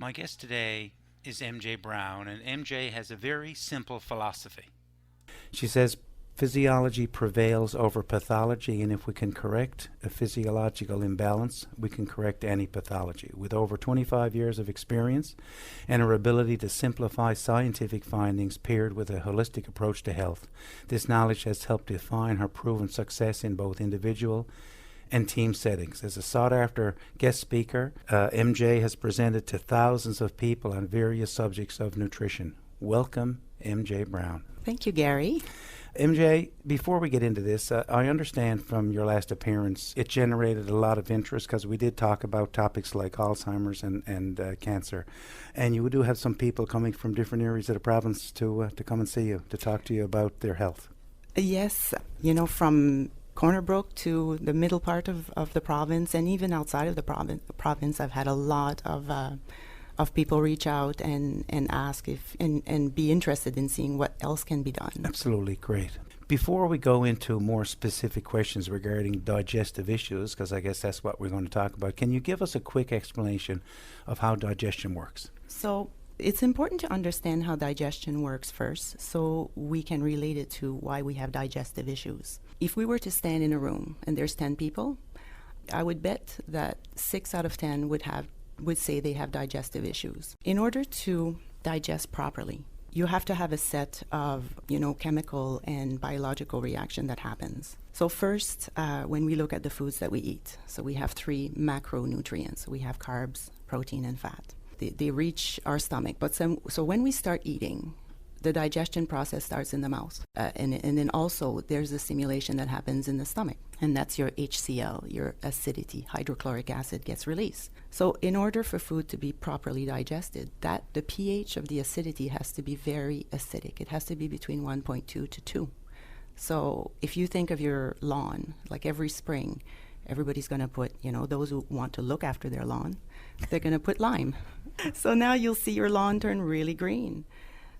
My guest today is MJ Brown, and MJ has a very simple philosophy. She says physiology prevails over pathology, and if we can correct a physiological imbalance, we can correct any pathology. With over 25 years of experience and her ability to simplify scientific findings paired with a holistic approach to health, this knowledge has helped define her proven success in both individual and team settings. As a sought-after guest speaker, MJ has presented to thousands of people on various subjects of nutrition. Welcome, MJ Brown. Thank you, Gary. MJ, before we get into this, I understand from your last appearance, it generated a lot of interest because we did talk about topics like Alzheimer's and cancer. And you do have some people coming from different areas of the province to come and see you, to talk to you about their health. Yes, from Corner Brook to the middle part of the province, and even outside of the province, I've had a lot of people reach out and ask if and be interested in seeing what else can be done. Absolutely, great. Before we go into more specific questions regarding digestive issues, because I guess that's what we're going to talk about, can you give us a quick explanation of how digestion works? So it's important to understand how digestion works first, so we can relate it to why we have digestive issues. If we were to stand in a room and there's 10 people, I would bet that 6 out of 10 would say they have digestive issues. In order to digest properly, you have to have a set of, chemical and biological reaction that happens. So first, when we look at the foods that we eat, so we have 3 macronutrients. We have carbs, protein, and fat. They reach our stomach. So when we start eating, the digestion process starts in the mouth. And then also there's a stimulation that happens in the stomach. And that's your HCl, your acidity, hydrochloric acid gets released. So in order for food to be properly digested, the pH of the acidity has to be very acidic. It has to be between 1.2 to 2. So if you think of your lawn, like every spring, everybody's going to put, those who want to look after their lawn, they're going to put lime. So now you'll see your lawn turn really green.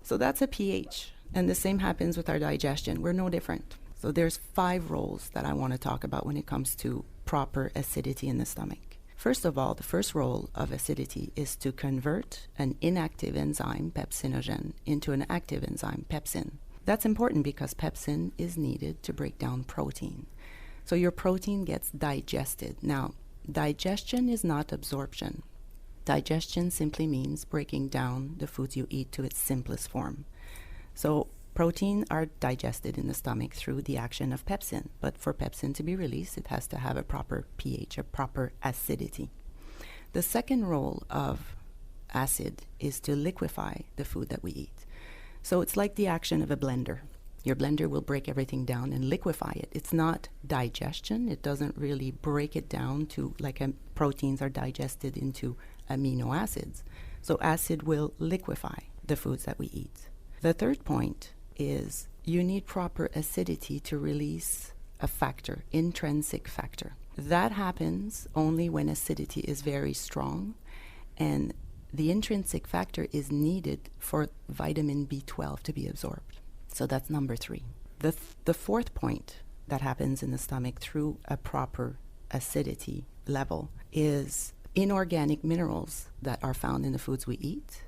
So that's a pH. And the same happens with our digestion. We're no different. So there's 5 roles that I want to talk about when it comes to proper acidity in the stomach. First of all, the first role of acidity is to convert an inactive enzyme, pepsinogen, into an active enzyme, pepsin. That's important because pepsin is needed to break down protein. So your protein gets digested. Now, digestion is not absorption. Digestion simply means breaking down the foods you eat to its simplest form. So protein are digested in the stomach through the action of pepsin. But for pepsin to be released, it has to have a proper pH, a proper acidity. The second role of acid is to liquefy the food that we eat. So it's like the action of a blender. Your blender will break everything down and liquefy it. It's not digestion. It doesn't really break it down to proteins are digested into amino acids. So acid will liquefy the foods that we eat. The third point is you need proper acidity to release a factor, intrinsic factor. That happens only when acidity is very strong, and the intrinsic factor is needed for vitamin B12 to be absorbed. So that's number 3. The fourth point that happens in the stomach through a proper acidity level is inorganic minerals that are found in the foods we eat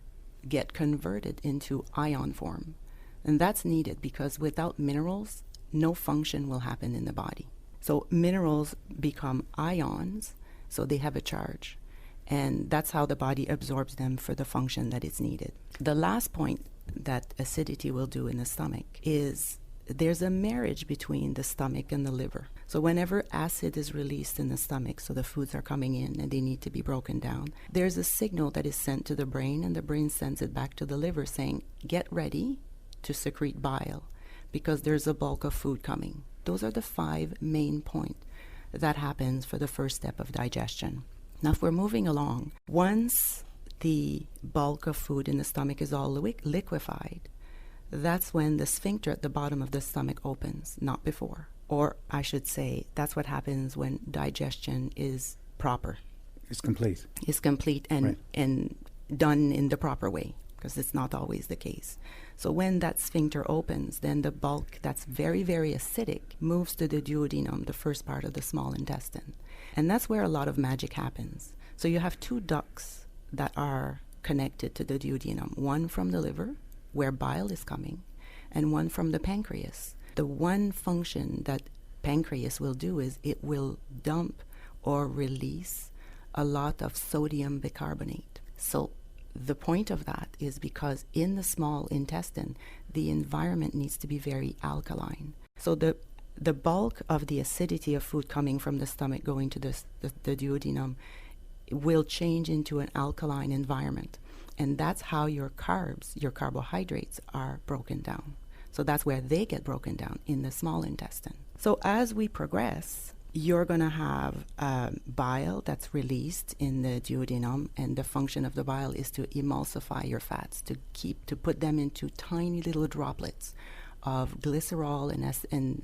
get converted into ion form. And that's needed because without minerals, no function will happen in the body. So minerals become ions, so they have a charge. And that's how the body absorbs them for the function that is needed. The last point that acidity will do in the stomach is there's a marriage between the stomach and the liver. So whenever acid is released in the stomach, so the foods are coming in and they need to be broken down, there's a signal that is sent to the brain, and the brain sends it back to the liver saying, get ready to secrete bile because there's a bulk of food coming. Those are the 5 main points that happens for the first step of digestion. Now, if we're moving along, once the bulk of food in the stomach is all liquefied, that's when the sphincter at the bottom of the stomach opens, not before. Or I should say, that's what happens when digestion is proper. It's complete. It's complete and done in the proper way, because it's not always the case. So when that sphincter opens, then the bulk that's very, very acidic moves to the duodenum, the first part of the small intestine. And that's where a lot of magic happens. So you have 2 ducts that are connected to the duodenum, one from the liver, where bile is coming, and one from the pancreas. The one function that pancreas will do is it will dump or release a lot of sodium bicarbonate. So the point of that is because in the small intestine, the environment needs to be very alkaline. So the bulk of the acidity of food coming from the stomach going to the duodenum will change into an alkaline environment. And that's how your carbs, your carbohydrates, are broken down. So that's where they get broken down, in the small intestine. So as we progress, you're going to have bile that's released in the duodenum, and the function of the bile is to emulsify your fats, to put them into tiny little droplets of glycerol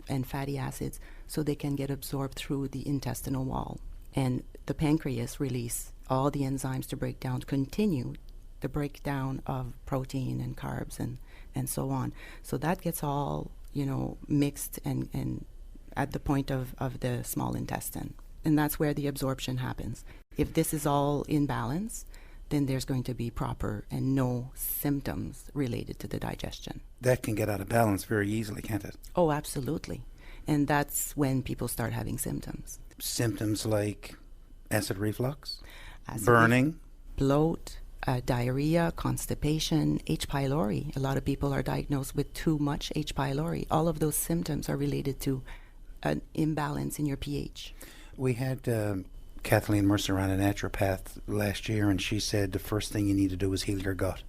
and fatty acids, so they can get absorbed through the intestinal wall. And the pancreas release all the enzymes to continue the breakdown of protein and carbs and so on. So that gets all, mixed and at the point of the small intestine. And that's where the absorption happens. If this is all in balance, then there's going to be proper and no symptoms related to the digestion. That can get out of balance very easily, can't it? Oh, absolutely. And that's when people start having symptoms. Symptoms like acid reflux, Acid burning, bloat, diarrhea, constipation, H. pylori. A lot of people are diagnosed with too much H. pylori. All of those symptoms are related to an imbalance in your pH. We had Kathleen Mercer on, a naturopath, last year, and she said the first thing you need to do is heal your gut.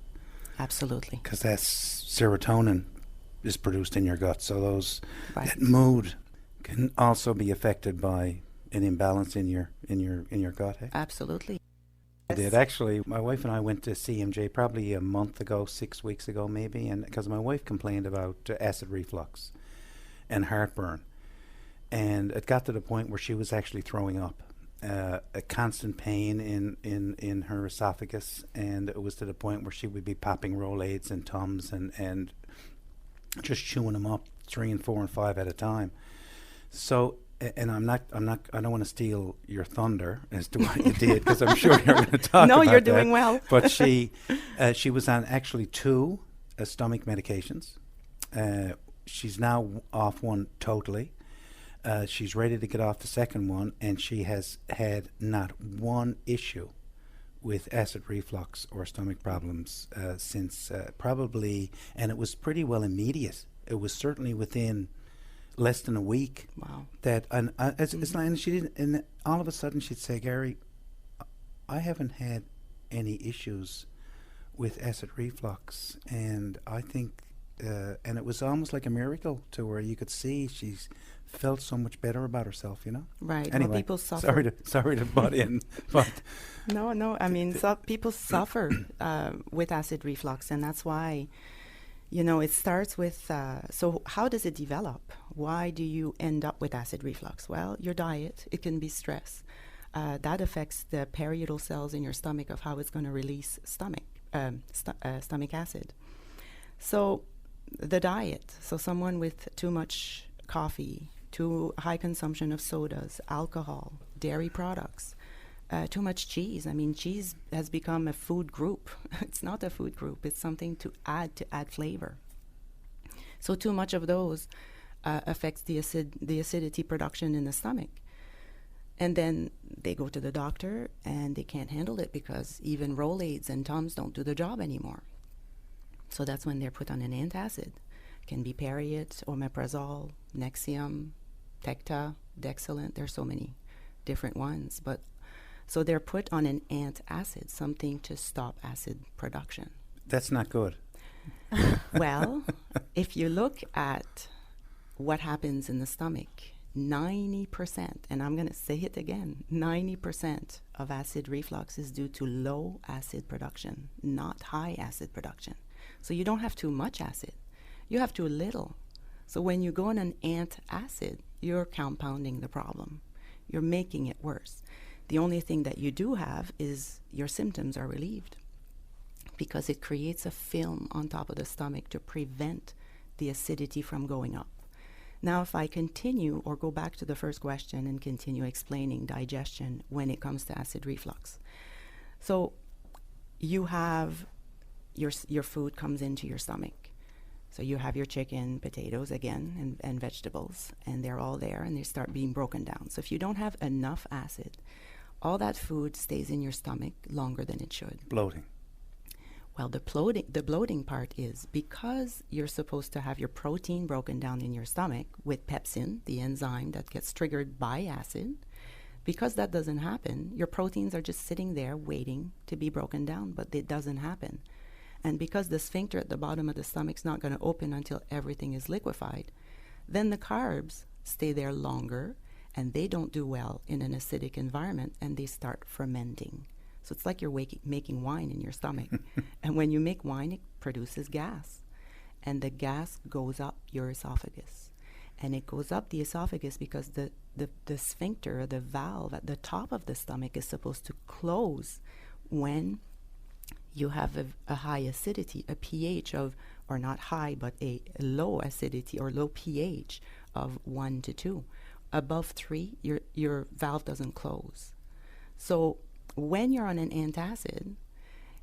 Absolutely. Because that's serotonin is produced in your gut. So that mood can also be affected by an imbalance in your gut. Eh? Absolutely. I did. Actually, my wife and I went to CMJ probably a month ago, 6 weeks ago maybe, and because my wife complained about acid reflux and heartburn. And it got to the point where she was actually throwing up, a constant pain in her esophagus, and it was to the point where she would be popping Rolaids and Tums and just chewing them up 3 and 4 and 5 at a time. So, and I don't want to steal your thunder as to what you did, because I'm sure you're going to talk No, about you're that. doing well. But she was on actually 2 stomach medications. She's now off one totally. She's ready to get off the second one, and she has had not one issue with acid reflux or stomach problems since probably, and it was pretty well immediate. It was certainly within less than a week. Wow. That it's not, and she didn't, and all of a sudden she'd say, Gary, I haven't had any issues with acid reflux, and I think, and it was almost like a miracle to her. You could see she's felt so much better about herself, Right. Anyway, Well, people suffer. sorry to butt in, but No. I mean, people suffer with acid reflux, and that's why, it starts with. So, how does it develop? Why do you end up with acid reflux? Well, your diet. It can be stress. That affects the parietal cells in your stomach of how it's going to release stomach acid. So, the diet. So, someone with too much coffee, too high consumption of sodas, alcohol, dairy products, too much cheese. I mean, cheese has become a food group. It's not a food group. It's something to add flavor. So too much of those affects the acidity production in the stomach. And then they go to the doctor and they can't handle it because even Rolaids and Tums don't do the job anymore. So that's when they're put on an antacid. It can be Periot, omeprazole, Nexium, Tecta, Dexilent. There's so many different ones. But so they're put on an antacid, something to stop acid production. that's not good. Well, if you look at what happens in the stomach, 90%, and I'm going to say it again, 90% of acid reflux is due to low acid production, not high acid production. So you don't have too much acid. You have too little. So when you go on an antacid, you're compounding the problem. You're making it worse. The only thing that you do have is your symptoms are relieved because it creates a film on top of the stomach to prevent the acidity from going up. Now, if I continue or go back to the first question and continue explaining digestion when it comes to acid reflux. So you have your food comes into your stomach. So you have your chicken, potatoes again, and vegetables, and they're all there, and they start being broken down. So if you don't have enough acid, all that food stays in your stomach longer than it should. Bloating. Well, the bloating part is because you're supposed to have your protein broken down in your stomach with pepsin, the enzyme that gets triggered by acid. Because that doesn't happen, your proteins are just sitting there waiting to be broken down, but it doesn't happen. And because the sphincter at the bottom of the stomach's not going to open until everything is liquefied, then the carbs stay there longer, and they don't do well in an acidic environment, and they start fermenting. So it's like you're making wine in your stomach. And when you make wine, it produces gas. And the gas goes up your esophagus. And it goes up the esophagus because the sphincter, the valve at the top of the stomach, is supposed to close when you have a high acidity, a pH of, or not high, but a low acidity or low pH of 1 to 2. Above 3, your valve doesn't close. So when you're on an antacid,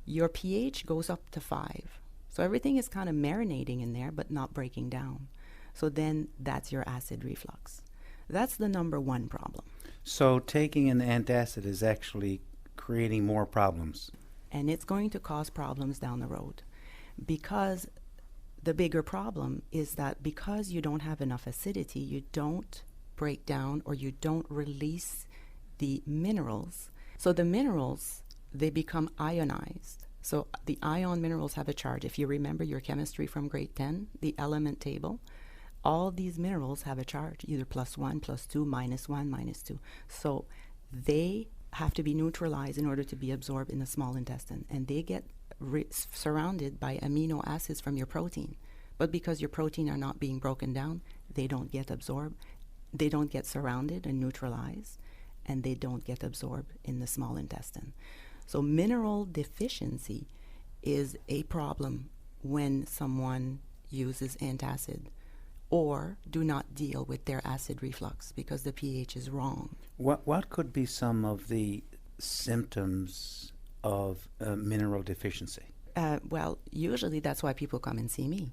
your pH goes up to 5. So everything is kind of marinating in there, but not breaking down. So then that's your acid reflux. That's the number one problem. So taking an antacid is actually creating more problems. And it's going to cause problems down the road, because the bigger problem is that because you don't have enough acidity, you don't break down or you don't release the minerals. So the minerals, they become ionized. So the ion minerals have a charge. If you remember your chemistry from grade 10, the element table, all these minerals have a charge, either +1, +2, -1, -2. So they have to be neutralized in order to be absorbed in the small intestine, and they get surrounded by amino acids from your protein. But because your protein are not being broken down, they don't get absorbed, they don't get surrounded and neutralized, and they don't get absorbed in the small intestine. So mineral deficiency is a problem when someone uses antacid or do not deal with their acid reflux because the pH is wrong. What could be some of the symptoms of mineral deficiency? Well, usually that's why people come and see me.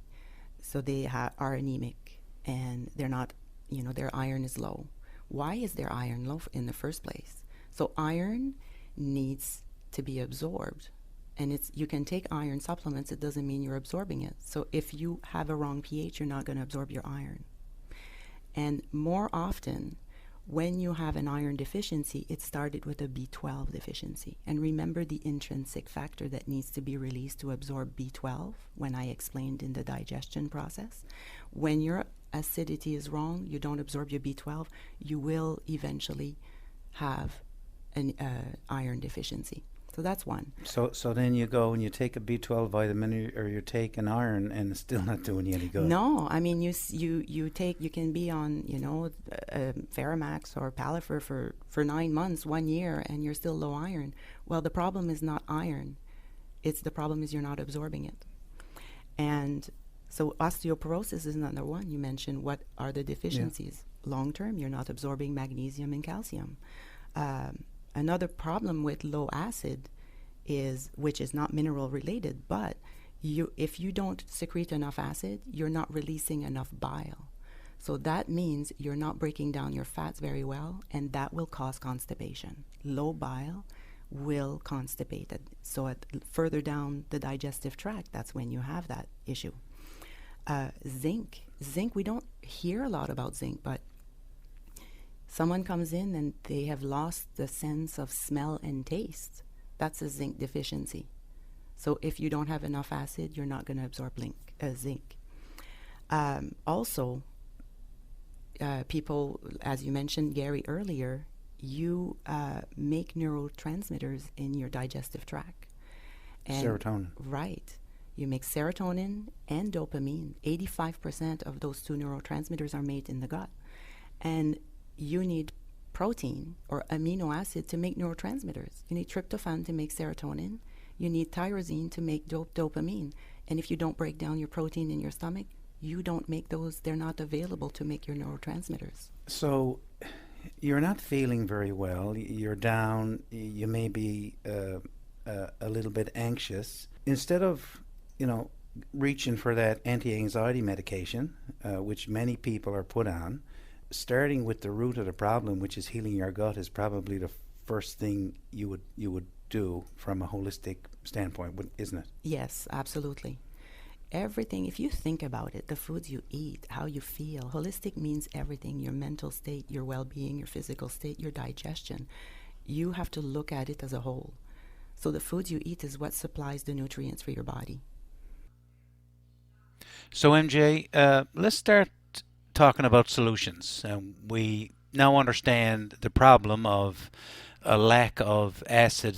So they are anemic and they're not, their iron is low. Why is their iron low in the first place? So iron needs to be absorbed. And you can take iron supplements, it doesn't mean you're absorbing it. So if you have a wrong pH, you're not going to absorb your iron. And more often, when you have an iron deficiency, it started with a B12 deficiency. And remember the intrinsic factor that needs to be released to absorb B12 when I explained in the digestion process. When your acidity is wrong, you don't absorb your B12, you will eventually have an iron deficiency. So that's one. So then you go and you take a B12 vitamin or you take an iron and it's still not doing you any good. No, I mean you can be on Ferromax or Palifer for 9 months, 1 year, and you're still low iron. Well, the problem is not iron; the problem is you're not absorbing it. And so osteoporosis is another one. You mentioned what are the deficiencies. Yeah. Long term, you're not absorbing magnesium and calcium. Another problem with low acid which is not mineral related, but if you don't secrete enough acid, you're not releasing enough bile. So that means you're not breaking down your fats very well, and that will cause constipation. Low bile will constipate it. So further down the digestive tract, that's when you have that issue. Zinc, we don't hear a lot about zinc, but someone comes in and they have lost the sense of smell and taste. That's a zinc deficiency. So if you don't have enough acid, you're not going to absorb zinc. Also, people, as you mentioned, Gary, earlier, you make neurotransmitters in your digestive tract. And serotonin. Right. You make serotonin and dopamine. 85% of those two neurotransmitters are made in the gut. And you need protein or amino acid to make neurotransmitters. You need tryptophan to make serotonin. You need tyrosine to make dopamine. And if you don't break down your protein in your stomach, you don't make those. They're not available to make your neurotransmitters. So you're not feeling very well. You're down. You may be a little bit anxious, instead of, reaching for that anti-anxiety medication, which many people are put on, starting with the root of the problem, which is healing your gut, is probably the first thing you would do from a holistic standpoint, isn't it? Yes, absolutely. Everything, if you think about it, the foods you eat, how you feel, holistic means everything: your mental state, your well-being, your physical state, your digestion. You have to look at it as a whole. So the foods you eat is what supplies the nutrients for your body. So, MJ, let's start talking about solutions. We now understand the problem of a lack of acid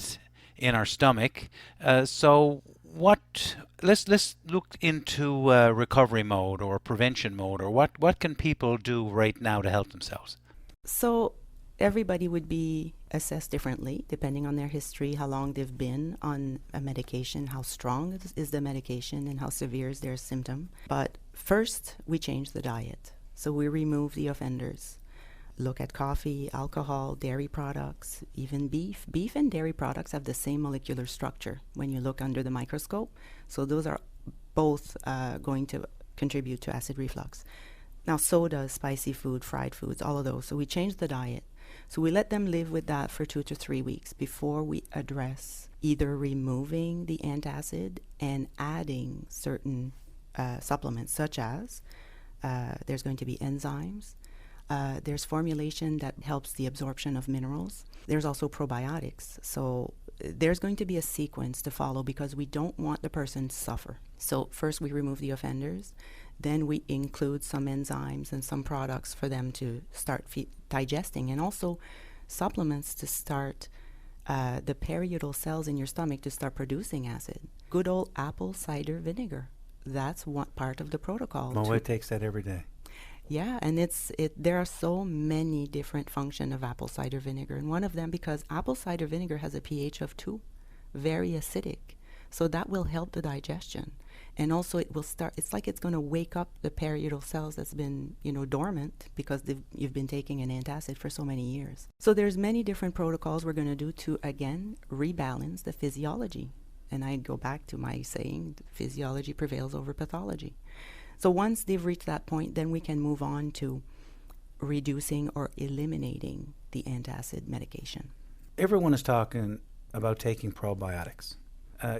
in our stomach. So, what? Let's look into recovery mode or prevention mode, or what can people do right now to help themselves? So everybody would be assessed differently depending on their history, how long they've been on a medication, how strong is the medication, and how severe is their symptom. But first, we change the diet. So we remove the offenders. Look at coffee, alcohol, dairy products, even beef. Beef and dairy products have the same molecular structure when you look under the microscope. So those are both going to contribute to acid reflux. Now, soda, spicy food, fried foods, all of those. So we change the diet. So we let them live with that for 2 to 3 weeks before we address either removing the antacid and adding certain supplements, such as there's going to be enzymes. There's formulation that helps the absorption of minerals. There's also probiotics. So there's going to be a sequence to follow because we don't want the person to suffer. So first we remove the offenders. Then we include some enzymes and some products for them to start digesting, and also supplements to start the periodal cells in your stomach to start producing acid. Good old apple cider vinegar. That's one part of the protocol. My wife takes that every day. Yeah, and there are so many different functions of apple cider vinegar, and one of them, because apple cider vinegar has a pH of 2, very acidic, so that will help the digestion. And also it will start, it's like it's going to wake up the periodal cells that's been, dormant because you've been taking an antacid for so many years. So there's many different protocols we're going to do to, again, rebalance the physiology. And I go back to my saying, physiology prevails over pathology. So once they've reached that point, then we can move on to reducing or eliminating the antacid medication. Everyone is talking about taking probiotics.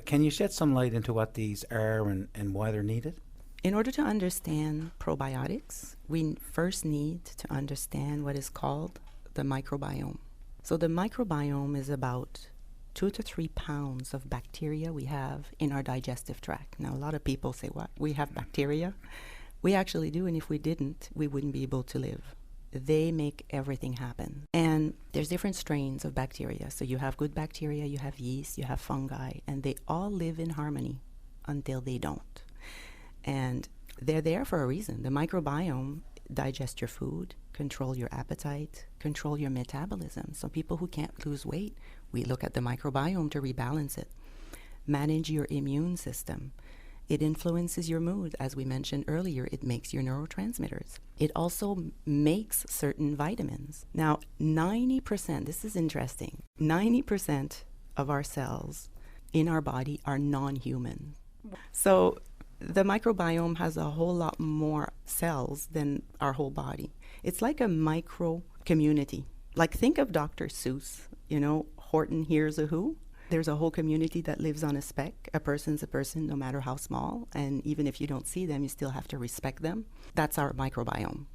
Can you shed some light into what these are and why they're needed? In order to understand probiotics, we first need to understand what is called the microbiome. So the microbiome is about 2 to 3 pounds of bacteria we have in our digestive tract. Now, a lot of people say, what? We have bacteria? We actually do, and if we didn't, we wouldn't be able to live. They make everything happen. And there's different strains of bacteria. So you have good bacteria, you have yeast, you have fungi, and they all live in harmony until they don't. And they're there for a reason. The microbiome digests your food, control your appetite, control your metabolism. So people who can't lose weight, we look at the microbiome to rebalance it. Manage your immune system. It influences your mood. As we mentioned earlier, it makes your neurotransmitters. It also makes certain vitamins. Now, 90%, this is interesting, 90% of our cells in our body are non-human. So the microbiome has a whole lot more cells than our whole body. It's like a micro community. Like, think of Dr. Seuss, Horton Hears a Who. There's a whole community that lives on a speck. A person's a person, no matter how small. And even if you don't see them, you still have to respect them. That's our microbiome.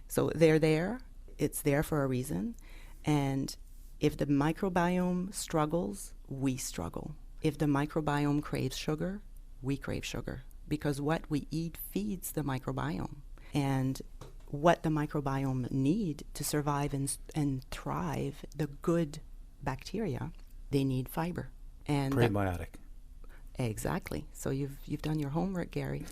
So they're there. It's there for a reason. And if the microbiome struggles, we struggle. If the microbiome craves sugar, we crave sugar. Because what we eat feeds the microbiome. And what the microbiome need to survive and thrive, the good bacteria, they need fiber. And prebiotic. Exactly. So you've done your homework, Gary.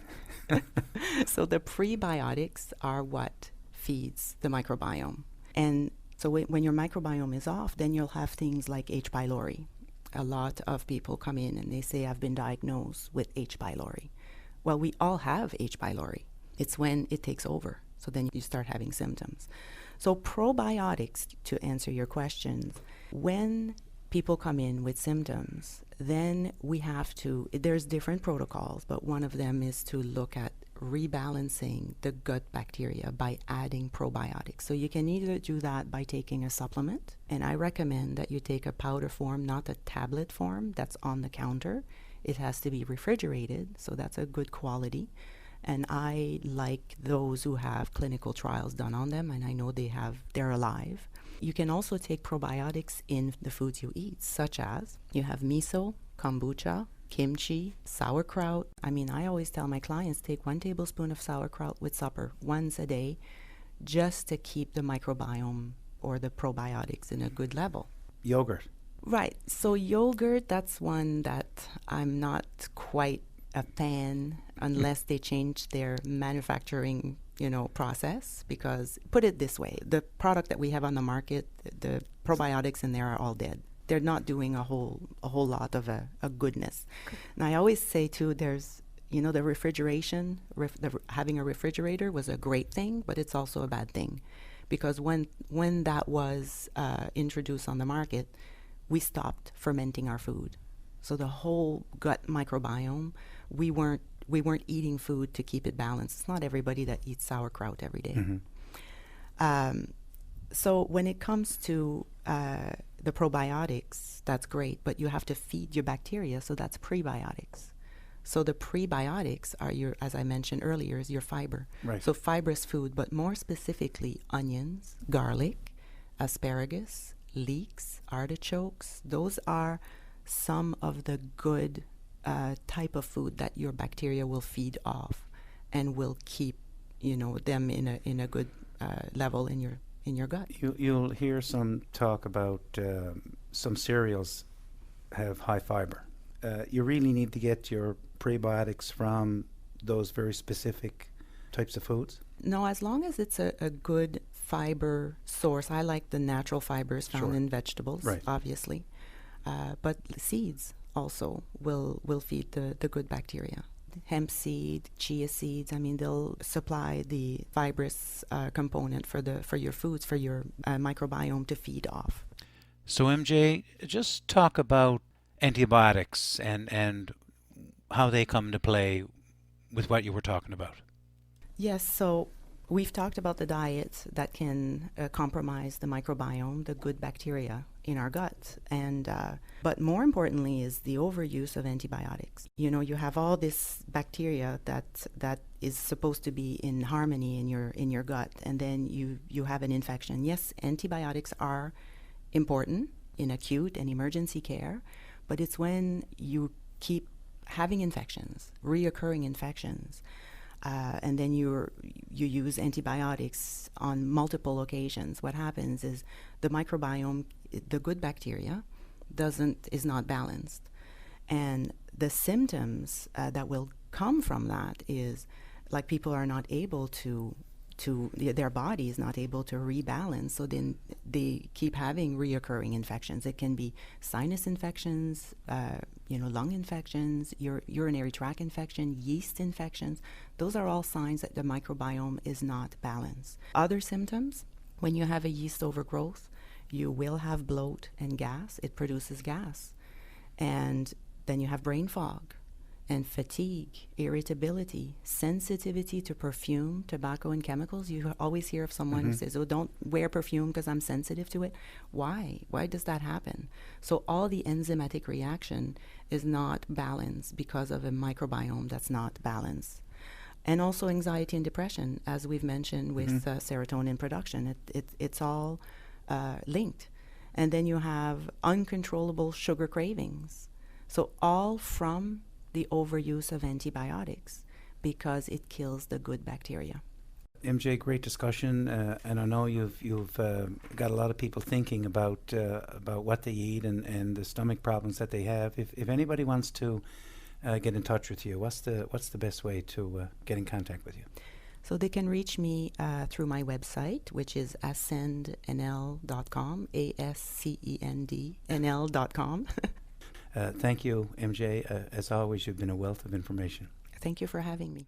So the prebiotics are what feeds the microbiome. And so when your microbiome is off, then you'll have things like H. pylori. A lot of people come in and they say, I've been diagnosed with H. pylori. Well, we all have H. pylori. It's when it takes over. So then you start having symptoms. So probiotics, to answer your questions, when people come in with symptoms, then we have to, there's different protocols, but one of them is to look at rebalancing the gut bacteria by adding probiotics. So you can either do that by taking a supplement, and I recommend that you take a powder form, not a tablet form that's on the counter. It has to be refrigerated, so that's a good quality. And I like those who have clinical trials done on them, and I know they're alive. You can also take probiotics in the foods you eat, such as you have miso, kombucha, kimchi, sauerkraut. I mean, I always tell my clients, take 1 tablespoon of sauerkraut with supper once a day, just to keep the microbiome or the probiotics in a good level. Yogurt. Right. So yogurt, that's one that I'm not quite a fan unless they change their manufacturing, process. Because put it this way, the product that we have on the market, the probiotics in there are all dead. They're not doing a whole lot of a goodness. And I always say too, there's the refrigeration, having a refrigerator was a great thing, but it's also a bad thing, because when that was introduced on the market, we stopped fermenting our food. So the whole gut microbiome, we weren't eating food to keep it balanced. It's not everybody that eats sauerkraut every day. Mm-hmm. So when it comes to the probiotics, that's great, but you have to feed your bacteria, so that's prebiotics. So the prebiotics are as I mentioned earlier, is your fiber. Right. So fibrous food, but more specifically onions, garlic, asparagus, leeks, artichokes. Those are some of the good type of food that your bacteria will feed off and will keep, them in a good level in your gut. You'll hear some talk about some cereals have high fiber. You really need to get your prebiotics from those very specific types of foods? No, as long as it's a good fiber source. I like the natural fibers found in vegetables, Right. obviously. But seeds also will feed the good bacteria. Hemp seed, chia seeds, they'll supply the fibrous component for your foods, for your microbiome to feed off. So MJ, just talk about antibiotics and how they come to play with what you were talking about. Yes, so we've talked about the diet that can compromise the microbiome, the good bacteria in our gut, but more importantly is the overuse of antibiotics. You have all this bacteria that is supposed to be in harmony in your gut, and then you have an infection. Yes, antibiotics are important in acute and emergency care, but it's when you keep having infections, reoccurring infections, and then you use antibiotics on multiple occasions. What happens is the microbiome, the good bacteria, is not balanced, and the symptoms that will come from that is like people are not able to their body is not able to rebalance, so then they keep having reoccurring infections. It can be sinus infections, lung infections, urinary tract infection, yeast infections. Those are all signs that the microbiome is not balanced. Other symptoms, when you have a yeast overgrowth, you will have bloat and gas. It produces gas. And then you have brain fog and fatigue, irritability, sensitivity to perfume, tobacco, and chemicals. You always hear of someone who says, oh, don't wear perfume because I'm sensitive to it. Why? Why does that happen? So all the enzymatic reaction is not balanced because of a microbiome that's not balanced. And also anxiety and depression, as we've mentioned with serotonin production. It's all linked. And then you have uncontrollable sugar cravings. So all from the overuse of antibiotics, because it kills the good bacteria. MJ, great discussion, and I know you've got a lot of people thinking about what they eat and the stomach problems that they have. If anybody wants to get in touch with you, what's the best way to get in contact with you? So they can reach me through my website, which is ascendnl.com, ASCENDNL.com. Thank you, MJ. As always, you've been a wealth of information. Thank you for having me.